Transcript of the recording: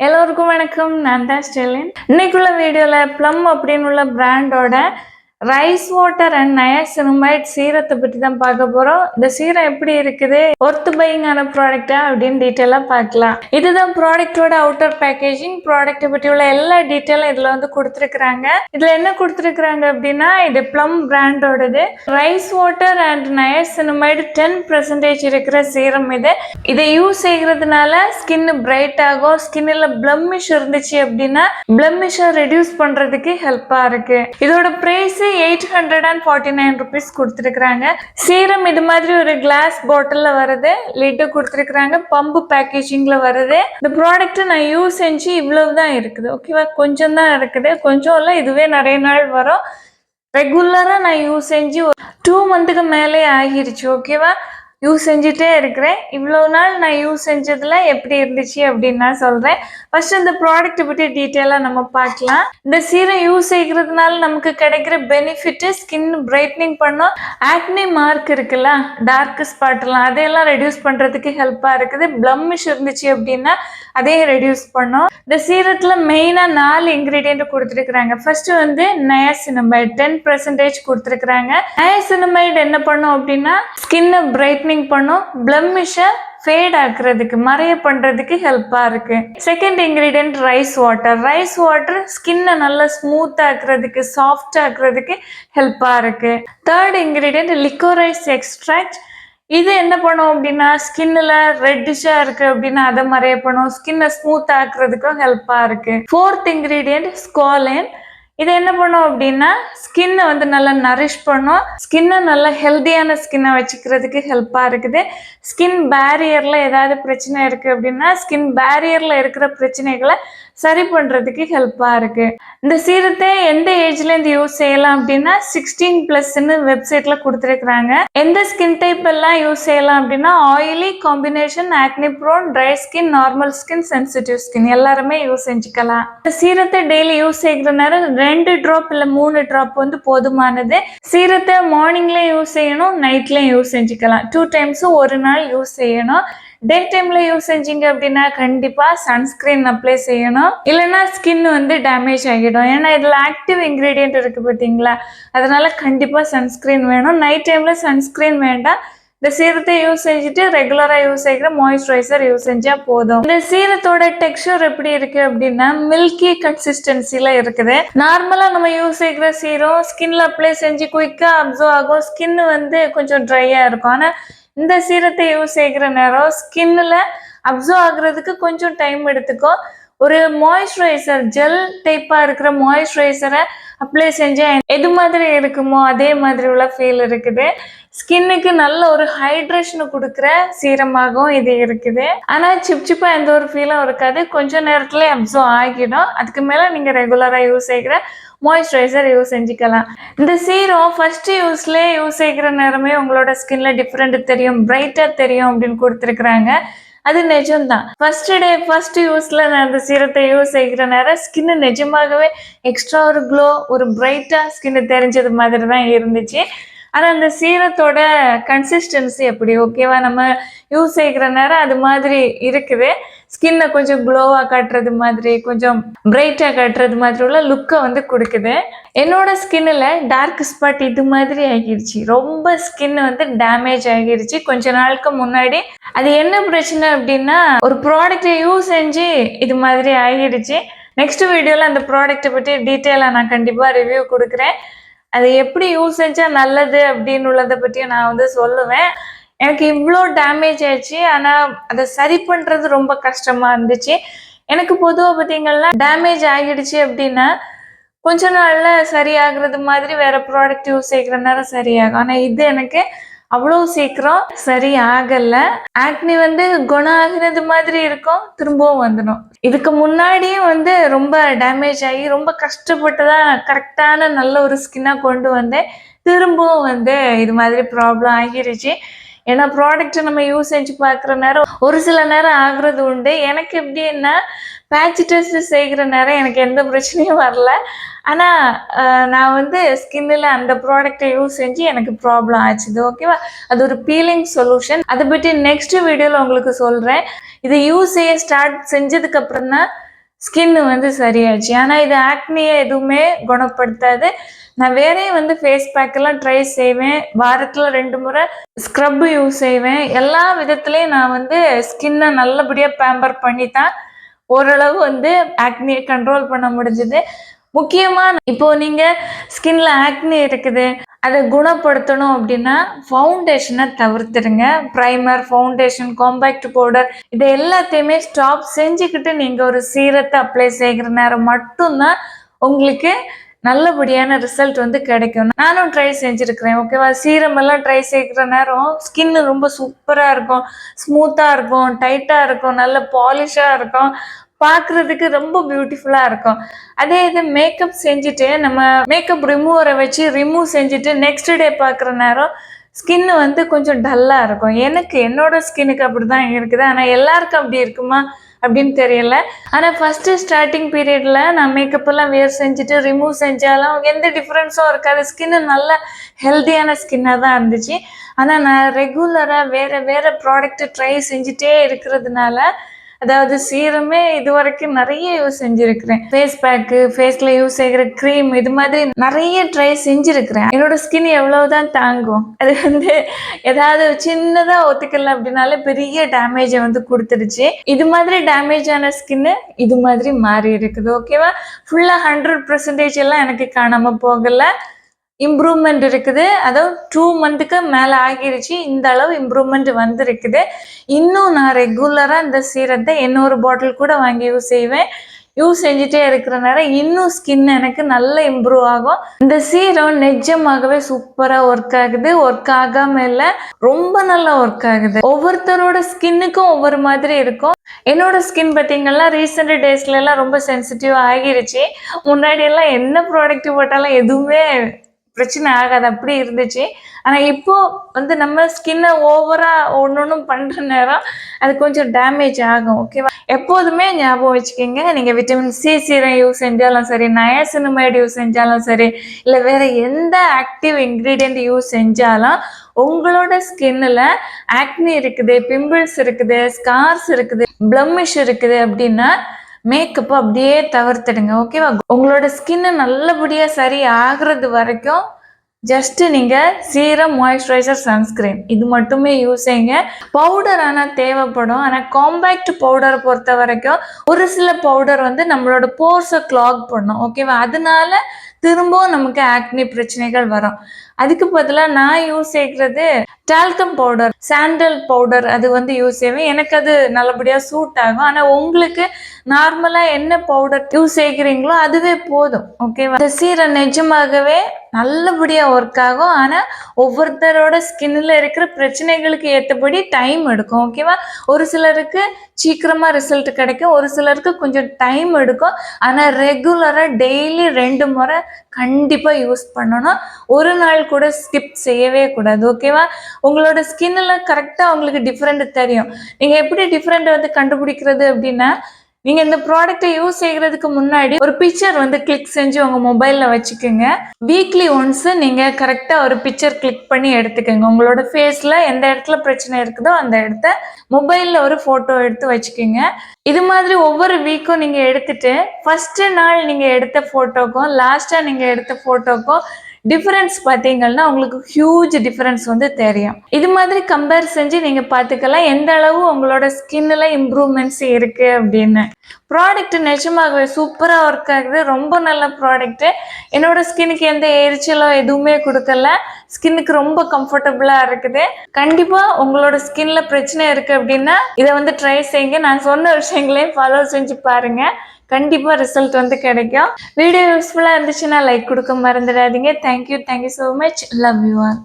எல்லோருக்கும் வணக்கம். நான் தான் ஸ்டெலின். இன்னைக்குள்ள வீடியோல ப்ளம் அப்படின்னு உள்ள பிராண்டோட ரைஸ் வாட்டர் அண்ட் நயசினமைட் சீரத்தை பற்றி தான் பார்க்க போறோம். இந்த சீரம் எப்படி இருக்குது, ஒர்த் பையிங்கான ப்ராடக்டா அப்படின்னு டீட்டெயிலாக பார்க்கலாம். இதுதான் ப்ராடக்டோட அவுட்டர் பேக்கேஜிங். ப்ராடக்ட்டை பற்றி உள்ள எல்லா டீட்டெயிலும் இதுல வந்து கொடுத்துருக்குறாங்க. இதுல என்ன கொடுத்துருக்குறாங்க அப்படின்னா, இது ப்ளம் பிராண்டோடது ரைஸ் வாட்டர் அண்ட் நயசினமைட் 10% இருக்கிற சீரம் இது. இதை யூஸ் செய்யறதுனால ஸ்கின் பிரைட் ஆகும். ஸ்கின்ல பிளம்மிஷ் இருந்துச்சு அப்படின்னா பிளம்மிஷை ரெடியூஸ் பண்றதுக்கு ஹெல்ப்பா இருக்கு. இதோட பிரைஸ் 849 rupees கொடுத்துருக்காங்க. சீரம் இது மாதிரி ஒரு கிளாஸ் பாட்டில்ல வருது. லிட்டு கொடுத்துருக்காங்க. பம்பு பேக்கேஜிங்ல வருது. இந்த ப்ராடக்ட் நான் யூஸ் செஞ்சு இவ்வளவுதான் இருக்குது. ஓகேவா, கொஞ்சம் தான் இருக்குது. கொஞ்சம் இல்லை, இதுவே நிறைய நாள் வரும். ரெகுலரா நான் யூஸ் செஞ்சு 2 months மேலே ஆகிருச்சு. ஓகேவா, யூஸ் செஞ்சுட்டே இருக்கிறேன். இவ்வளோ நாள் நான் யூஸ் செஞ்சதுல எப்படி இருந்துச்சு அப்படின்னு நான் சொல்றேன். ஃபர்ஸ்ட் இந்த ப்ராடக்ட்டை பற்றி டீட்டெயிலாக நம்ம பார்க்கலாம். இந்த சீரம் யூஸ் செய்கிறதுனால நமக்கு கிடைக்கிற பெனிஃபிட் ஸ்கின் பிரைட்னிங் பண்ணும். ஆக்னி மார்க் இருக்குல்ல, டார்க் ஸ்பாட்லாம், அதையெல்லாம் ரெடியூஸ் பண்ணுறதுக்கு ஹெல்ப்பாக இருக்குது. பிளம்மிஷ் இருந்துச்சு அப்படின்னா அதையும் ரெடியூஸ் பண்ணும். இந்த சீரத்தில் மெயினாக 4 இன்க்ரீடியன்ட் கொடுத்துருக்குறாங்க. ஃபர்ஸ்ட் வந்து நயசினமைட் 10% கொடுத்துருக்குறாங்க. நயசினமைட் என்ன பண்ணும் அப்படின்னா ஸ்கின்னை பிரைட்னிங் பண்ணும். பிளம்மிஷை ஃபேட் ஆக்குறதுக்கு, மறைய பண்றதுக்கு ஹெல்ப்பா இருக்கு. Second ingredient rice water. Rice water ஸ்கின்னை நல்லா ஸ்மூத் ஆக்குறதுக்கு, சாஃப்ட் ஆக்குறதுக்கு ஹெல்ப்பா இருக்கு. Third ingredient liquorice extract. இது என்ன பண்ணும் அப்படின்னா ஸ்கின்ல ரெட்டிஷா இருக்கு அப்படின்னா அதை மறைய பண்ணும். ஸ்கின்னை ஸ்மூத் ஆக்குறதுக்கும் ஹெல்ப்பா இருக்கு. Fourth ingredient squalane. இது என்ன பண்ணும் அப்படின்னா ஸ்கின்னை வந்து நல்லா நரிஷ் பண்ணும். ஸ்கின்னை நல்லா ஹெல்த்தியான ஸ்கின்னை வச்சுக்கிறதுக்கு ஹெல்ப்பாக இருக்குது. ஸ்கின் பேரியரில் ஏதாவது பிரச்சனை இருக்குது அப்படின்னா ஸ்கின் பேரியரில் இருக்கிற பிரச்சனைகளை சரி பண்ணுறதுக்கு ஹெல்ப்பாக இருக்குது. இந்த சீரத்தை எந்த ஏஜ்லேருந்து யூஸ் செய்யலாம் அப்படின்னா 16+ வெப்சைட்டில் கொடுத்துருக்குறாங்க. எந்த ஸ்கின் டைப் எல்லாம் யூஸ் செய்யலாம் அப்படின்னா oily, combination, acne prone, dry skin, normal skin, sensitive skin எல்லாருமே யூஸ் செஞ்சுக்கலாம். இந்த சீரத்தை டெய்லி யூஸ் செய்கிற நேரம் 2 drop இல்லை 3 drop வந்து போதுமானது. சீரத்தை மார்னிங்லேயும் யூஸ் செய்யணும், நைட்லேயும் யூஸ் செஞ்சுக்கலாம். 2 times ஒரு நாள் யூஸ் செய்யணும். டே டைம்ல யூஸ் செஞ்சீங்க அப்படின்னா கண்டிப்பா சன்ஸ்கிரீன் அப்ளை செய்யணும். இல்லைன்னா ஸ்கின் வந்து டேமேஜ் ஆகிடும். ஏன்னா இதுல ஆக்டிவ் இன்கிரீடியன்ட் இருக்கு பார்த்தீங்களா, அதனால கண்டிப்பா சன்ஸ்கிரீன் வேணும். நைட் டைம்ல சன்ஸ்கிரீன் வேண்டாம். இந்த சீரத்தை யூஸ் செஞ்சுட்டு ரெகுலரா யூஸ் செய்கிற மாய்ஸ்சரைசர் யூஸ் செஞ்சா போதும். இந்த சீரத்தோட டெக்ஸ்சர் எப்படி இருக்கு அப்படின்னா மில்கி கன்சிஸ்டன்சில இருக்குது. நார்மலா நம்ம யூஸ் செய்கிற சீரம் ஸ்கின்ல அப்ளை செஞ்சு குயிக்கா அப்சர்வ் ஆகும். ஸ்கின் வந்து கொஞ்சம் ட்ரையா இருக்கும். ஆனா இந்த சீரத்தை யூஸ் செய்கிற நேரம் ஸ்கின்ல அப்சர்வ் ஆகுறதுக்கு கொஞ்சம் டைம் எடுத்துக்கும். ஒரு மாய்ஸ்சரைசர் ஜெல் டைப்பா இருக்கிற மாய்ஸ்சரைசரை அப்ளை செஞ்சா எது மாதிரி இருக்குமோ அதே மாதிரி உள்ள ஃபீல் இருக்குது. ஸ்கின்னுக்கு நல்ல ஒரு ஹைட்ரேஷனை கொடுக்குற சீரமாகவும் இது இருக்குது. ஆனால் சிப்சிப்பா எந்த ஒரு ஃபீலும் இருக்காது. கொஞ்சம் நேரத்துல அப்சர்வ் ஆகிடும். அதுக்கு மேலே நீங்கள் ரெகுலராக யூஸ் செய்கிற மாய்ஸ்சரைசர் யூஸ் செஞ்சுக்கலாம். இந்த சீரம் ஃபர்ஸ்ட் யூஸ்லேயே யூஸ் செய்கிற நேரமே உங்களோட ஸ்கின்ல டிஃப்ரெண்ட் தெரியும், பிரைட்டாக தெரியும் அப்படின்னு கொடுத்துருக்குறாங்க. அது நிஜம்தான். ஃபர்ஸ்ட் யூஸ்ல நான் அந்த சீரத்தை யூஸ் செய்கிற நேரம் ஸ்கின்னு நிஜமாகவே எக்ஸ்ட்ரா ஒரு க்ளோ, ஒரு பிரைட்டா ஸ்கின்னு தெரிஞ்சது மாதிரி தான் இருந்துச்சு. ஆனால் அந்த சீரத்தோட கன்சிஸ்டன்சி எப்படி ஓகேவா, நம்ம யூஸ் செய்கிற நேரம் அது மாதிரி இருக்குது. ஸ்கின்னை கொஞ்சம் க்ளோவாக காட்டுறது மாதிரி, கொஞ்சம் பிரைட்டாக காட்டுறது மாதிரி உள்ள லுக்கை வந்து கொடுக்குது. என்னோட ஸ்கின்னில் டார்க் ஸ்பாட் இது மாதிரி ஆகிடுச்சு. ரொம்ப ஸ்கின் வந்து டேமேஜ் ஆகிடுச்சு கொஞ்ச நாளுக்கு முன்னாடி. அது என்ன பிரச்சனை அப்படின்னா ஒரு ப்ராடக்டை யூஸ் செஞ்சு இது மாதிரி ஆகிடுச்சு. நெக்ஸ்ட் வீடியோவில் அந்த ப்ராடக்டை பற்றி டீட்டெயிலாக நான் கண்டிப்பாக ரிவ்யூ கொடுக்குறேன். அது எப்படி யூஸ் செஞ்சா நல்லது அப்படின்னு உள்ளதை பற்றி நான் வந்து சொல்லுவேன். எனக்கு இவ்வளோ டேமேஜ் ஆயிடுச்சு. ஆனால் அதை சரி பண்ணுறது ரொம்ப கஷ்டமாக இருந்துச்சு. எனக்கு பொதுவாக பார்த்தீங்கன்னா டேமேஜ் ஆகிடுச்சு அப்படின்னா கொஞ்ச நாளில் சரியாகிறது மாதிரி வேற ப்ராடக்ட் யூஸ் செய்கிற நேரம் சரியாகும். ஆனால் இது எனக்கு அவ்வளோ சீக்கிரம் சரி ஆகலை. ஆக்னி வந்து குணம் ஆகிறது மாதிரி இருக்கும், திரும்பவும் வந்துடும். இதுக்கு முன்னாடியும் வந்து ரொம்ப டேமேஜ் ஆகி ரொம்ப கஷ்டப்பட்டு தான் கரெக்டான நல்ல ஒரு ஸ்கின்னாக கொண்டு வந்தேன். திரும்பவும் வந்து இது மாதிரி ப்ராப்ளம் ஆகிருச்சு. ஏன்னா ப்ராடக்ட்டை நம்ம யூஸ் செஞ்சு பார்க்குற நேரம் ஒரு சில நேரம் ஆகுறது உண்டு. எனக்கு எப்படின்னா பேட்ச் டெஸ்ட் செய்கிற நேரம் எனக்கு எந்த பிரச்சனையும் வரல. ஆனால் நான் வந்து ஸ்கின்னில் அந்த ப்ராடக்டை யூஸ் செஞ்சு எனக்கு ப்ராப்ளம் ஆச்சுது. ஓகேவா, அது ஒரு பீலிங் சொல்யூஷன். அதை பற்றி நெக்ஸ்ட் வீடியோவில் உங்களுக்கு சொல்கிறேன். இதை யூஸ் செய்ய ஸ்டார்ட் செஞ்சதுக்கப்புறம் தான் ஸ்கின் வந்து சரியாச்சு. ஆனா இது ஆக்னியை எதுவுமே குணப்படுத்தாது. நான் வேறே வந்து ஃபேஸ் பேக்கெல்லாம் ட்ரை செய்வேன். வாரத்துல 2 முறை ஸ்க்ரப் யூஸ் செய்வேன். எல்லா விதத்துலயும் நான் வந்து ஸ்கின்னை நல்லபடியா பேம்பர் பண்ணி தான் ஓரளவு வந்து ஆக்னியை கண்ட்ரோல் பண்ண முடிஞ்சது. முக்கியமா இப்போ நீங்க ஸ்கின்ல ஆக்னி இருக்குது, அதை குணப்படுத்தணும் அப்படின்னா ஃபவுண்டேஷனை தவிர்த்துடுங்க. ப்ரைமர், ஃபவுண்டேஷன், காம்பேக்ட் பவுடர் இதை எல்லாத்தையுமே ஸ்டாப் செஞ்சுக்கிட்டு நீங்க ஒரு சீரத்தை அப்ளை செய்கிற நேரம் மட்டும்தான் உங்களுக்கு நல்லபடியான ரிசல்ட் வந்து கிடைக்கும். நானும் ட்ரை செஞ்சுருக்கிறேன். ஓகேவா? சீரம் எல்லாம் ட்ரை செய்கிற நேரம் ஸ்கின் ரொம்ப சூப்பராக இருக்கும், ஸ்மூத்தாக இருக்கும், டைட்டாக இருக்கும், நல்ல பாலிஷாக இருக்கும், பார்க்குறதுக்கு ரொம்ப பியூட்டிஃபுல்லாக இருக்கும். அதே இது மேக்கப் செஞ்சுட்டு நம்ம மேக்கப் ரிமூவரை வச்சு ரிமூவ் செஞ்சுட்டு நெக்ஸ்ட் டே பார்க்குற நேரம் ஸ்கின் வந்து கொஞ்சம் டல்லாக இருக்கும். என்னோட ஸ்கின்னுக்கு அப்படி தான் இருக்குது. ஆனால் எல்லாருக்கும் அப்படி இருக்குமா அப்படின்னு தெரியல. ஆனால் ஃபஸ்ட்டு ஸ்டார்டிங் பீரியடில் நான் மேக்கப் எல்லாம் வேர் செஞ்சுட்டு ரிமூவ் செஞ்சாலும் எந்த டிஃப்ரென்ஸும் இருக்காது. ஸ்கின்னு நல்ல ஹெல்த்தியான ஸ்கின்னாக தான் இருந்துச்சு. ஆனால் நான் ரெகுலராக வேறு ப்ராடக்ட்டு ட்ரை செஞ்சுட்டே இருக்கிறதுனால, அதாவது சீரமே இது வரைக்கும் நிறைய யூஸ் செஞ்சுருக்கிறேன். ஃபேஸ் பேக்கு, ஃபேஸில் யூஸ் செய்கிற க்ரீம், இது மாதிரி நிறைய ட்ரை செஞ்சுருக்கிறேன். என்னோட ஸ்கின் எவ்வளவுதான் தாங்கும். அது வந்து ஏதாவது சின்னதாக ஒத்துக்கல அப்படின்னாலே பெரிய டேமேஜை வந்து கொடுத்துருச்சு. இது மாதிரி டேமேஜ் ஆன ஸ்கின்னு இது மாதிரி மாறி இருக்குது. ஓகேவா? ஃபுல்லாக 100% எல்லாம் எனக்கு காணாமல் போகலை. இம்ப்ரூவ்மெண்ட் இருக்குது. அதாவது 2 மந்த்துக்கு மேலே ஆகிருச்சு. இந்த அளவு இம்ப்ரூவ்மெண்ட் வந்திருக்குது. இன்னும் நான் ரெகுலராக இந்த சீரத்தை இன்னொரு பாட்டில் கூட வாங்கி யூஸ் செய்வேன். யூஸ் செஞ்சுட்டே இருக்கிற நேரம் இன்னும் ஸ்கின் எனக்கு நல்ல இம்ப்ரூவ் ஆகும். இந்த சீரம் நிஜமாகவே சூப்பராக ஒர்க் ஆகுது. ஒர்க் ஆகாமல் இல்லை, ரொம்ப நல்லா ஒர்க் ஆகுது. ஒவ்வொருத்தரோட ஸ்கின்னுக்கும் ஒவ்வொரு மாதிரி இருக்கும். என்னோட ஸ்கின் பார்த்தீங்கன்னா ரீசெண்ட் டேஸ்லாம் ரொம்ப சென்சிட்டிவ் ஆகிருச்சு. முன்னாடியெல்லாம் என்ன ப்ராடக்ட் போட்டாலும் எதுவுமே பிரச்சனை ஆகாது, அப்படி இருந்துச்சு. ஆனால் இப்போ வந்து நம்ம ஸ்கின்னை ஓவராக ஒன்றும் பண்ணுற நேரம் அது கொஞ்சம் டேமேஜ் ஆகும். ஓகேவா? எப்போதுமே ஞாபகம் வச்சுக்கோங்க, நீங்கள் விட்டமின் சி சீரம் யூஸ் செஞ்சாலும் சரி, நயாசினமைடு யூஸ் செஞ்சாலும் சரி, இல்லை வேறு எந்த ஆக்டிவ் இன்க்ரீடியன்ட் யூஸ் செஞ்சாலும் உங்களோட ஸ்கின்னில் ஆக்னி இருக்குது, பிம்பிள்ஸ் இருக்குது, ஸ்கார்ஸ் இருக்குது, பிளமிஷ் இருக்குது அப்படின்னா மேக்கப் அப்படியே தவிர்த்துடுங்க. ஓகேவா? உங்களோட ஸ்கின்னு நல்லபடியாக சரி ஆகிறது வரைக்கும் ஜஸ்ட்டு நீங்கள் சீரம், மாய்ஸ்சரைசர், சன்ஸ்கிரீன் இது மட்டுமே யூஸ் செய்யுங்க. பவுடர் ஆனால் தேவைப்படும். ஆனால் காம்பேக்ட் பவுடரை பொறுத்த வரைக்கும் ஒரு சில பவுடர் வந்து நம்மளோட போர்ஸை கிளாக் பண்ணும். ஓகேவா? அதனால திரும்பவும் நமக்கு ஆக்னி பிரச்சனைகள் வரும். அதுக்கு பதிலாக நான் யூஸ் செய்கிறது டால்கம் பவுடர், சாண்டல் பவுடர், அது வந்து யூஸ் செய்வேன். எனக்கு அது நல்லபடியாக சூட் ஆகும். ஆனால் உங்களுக்கு நார்மலாக என்ன பவுடர் யூஸ் செய்கிறீங்களோ அதுவே போதும். ஓகேவா? இந்த சீரம் நிஜமாகவே நல்லபடியாக ஒர்க் ஆகும். ஆனால் ஒவ்வொருத்தரோட ஸ்கின்னில் இருக்கிற பிரச்சனைகளுக்கு ஏற்றபடி டைம் எடுக்கும். ஓகேவா? ஒரு சிலருக்கு சீக்கிரமாக ரிசல்ட் கிடைக்கும், ஒரு சிலருக்கு கொஞ்சம் டைம் எடுக்கும். ஆனால் ரெகுலராக டெய்லி 2 முறை கண்டிப்பாக யூஸ் பண்ணணும். ஒரு நாள் கூட ஸ்கிப் செய்யவே கூடாது. ஓகேவா? உங்களோட ஸ்கின்னில் கரெக்டாக உங்களுக்கு டிஃப்ரெண்ட் தெரியும். நீங்கள் எப்படி டிஃப்ரெண்ட் வந்து கண்டுபிடிக்கிறது அப்படின்னா, நீங்கள் இந்த ப்ராடக்டை யூஸ் செய்கிறதுக்கு முன்னாடி ஒரு பிக்சர் வந்து கிளிக் செஞ்சு உங்கள் மொபைலில் வச்சுக்கோங்க. வீக்லி ஒன்ஸு நீங்கள் கரெக்டாக ஒரு பிக்சர் கிளிக் பண்ணி எடுத்துக்கோங்க. உங்களோட ஃபேஸில் எந்த இடத்துல பிரச்சனை இருக்குதோ அந்த இடத்த மொபைலில் ஒரு ஃபோட்டோ எடுத்து வச்சுக்கோங்க. இது மாதிரி ஒவ்வொரு வீக்கும் நீங்கள் எடுத்துட்டு ஃபஸ்ட்டு நாள் நீங்கள் எடுத்த ஃபோட்டோக்கும் லாஸ்ட்டாக நீங்கள் எடுத்த ஃபோட்டோக்கும் டிஃபரன்ஸ் பார்த்தீங்கன்னா உங்களுக்கு ஹியூஜ் டிஃபரன்ஸ் வந்து தெரியும். இது மாதிரி கம்பேர் செஞ்சு நீங்கள் பார்த்துக்கலாம் எந்த அளவு உங்களோட ஸ்கின்னில் இம்ப்ரூவ்மெண்ட்ஸ் இருக்குது அப்படின்னு. ப்ராடக்ட் நிஜமாகவே சூப்பராக ஒர்க் ஆகுது. ரொம்ப நல்ல ப்ராடக்ட்டு. என்னோட ஸ்கின்னுக்கு எந்த எரிச்சலோ எதுவுமே கொடுக்கல. ஸ்கின்னுக்கு ரொம்ப கம்ஃபர்டபுளாக இருக்குது. கண்டிப்பாக உங்களோட ஸ்கின்ல பிரச்சனை இருக்குது அப்படின்னா இதை வந்து ட்ரை செய்யுங்க. நான் சொன்ன விஷயங்களையும் ஃபாலோ செஞ்சு பாருங்கள். கண்டிப்பாக ரிசல்ட் வந்து கிடைக்கும். வீடியோ யூஸ்ஃபுல்லாக இருந்துச்சுன்னா லைக் கொடுக்க மறந்துடாதீங்க. Thank you so much. Love you all.